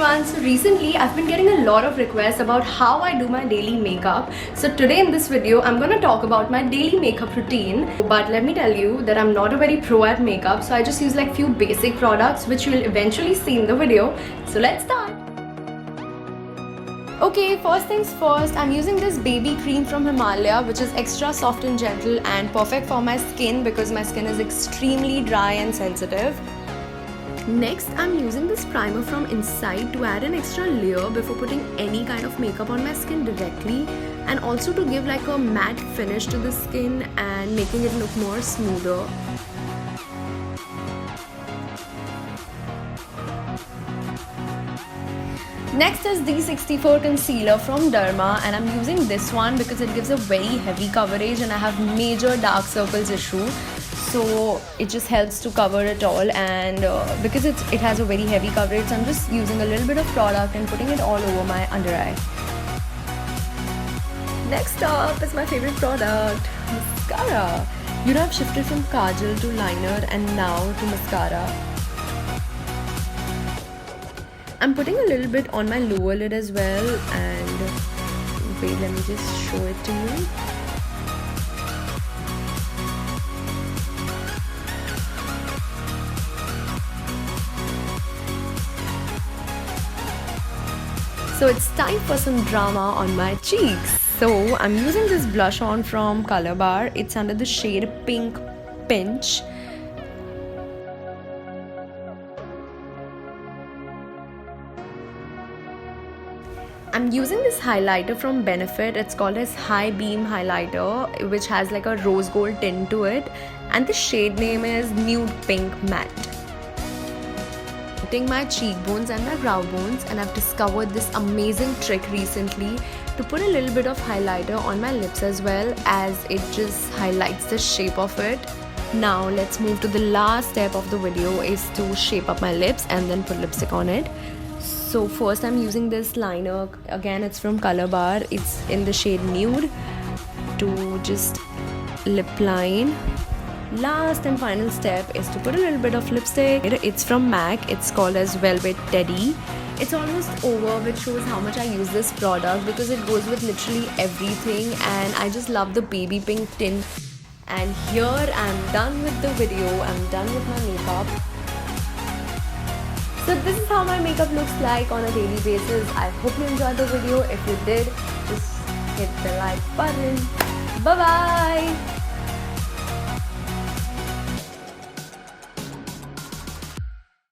everyone. So recently I've been getting a lot of requests about how I do my daily makeup. So today in this video I'm gonna talk about my daily makeup routine. But let me tell you that I'm not a very pro at makeup, so I just use like few basic products which you will eventually see in the video. So let's start. Okay, first things first, I'm using this baby cream from Himalaya, which is extra soft and gentle and perfect for my skin because my skin is extremely dry and sensitive. Next, I'm using this primer from Inside to add an extra layer before putting any kind of makeup on my skin directly, and also to give like a matte finish to the skin and making it look more smoother. Next is the 64 concealer from Derma, and I'm using this one because it gives a very heavy coverage and I have major dark circles issue, so it just helps to cover it all. And because it has a very heavy coverage, so I'm just using a little bit of product and putting it all over my under eye. Next up is my favorite product, mascara. You know, I've shifted from kajal to liner and now to mascara. I'm putting a little bit on my lower lid as well, and wait, let me just show it to you. So it's time for some drama on my cheeks. So I'm using this blush on from Color Bar. It's under the shade Pink Pinch. I'm using this highlighter from Benefit. It's called as High Beam Highlighter, which has like a rose gold tint to it, and the shade name is Nude Pink Matte. Hitting my cheekbones and my brow bones, and I've discovered this amazing trick recently to put a little bit of highlighter on my lips as well, as it just highlights the shape of it. Now let's move to the last step of the video, is to shape up my lips and then put lipstick on it. So first I'm using this liner, again it's from Color Bar, it's in the shade Nude, to just lip line. Last and final step is to put a little bit of lipstick. It's from MAC, it's called as Velvet Teddy. It's almost over, which shows how much I use this product because it goes with literally everything, and I just love the baby pink tint. And here I'm done with the video, I'm done with my makeup. So this is how my makeup looks like on a daily basis. I hope you enjoyed the video. If you did, just hit the like button. Bye bye.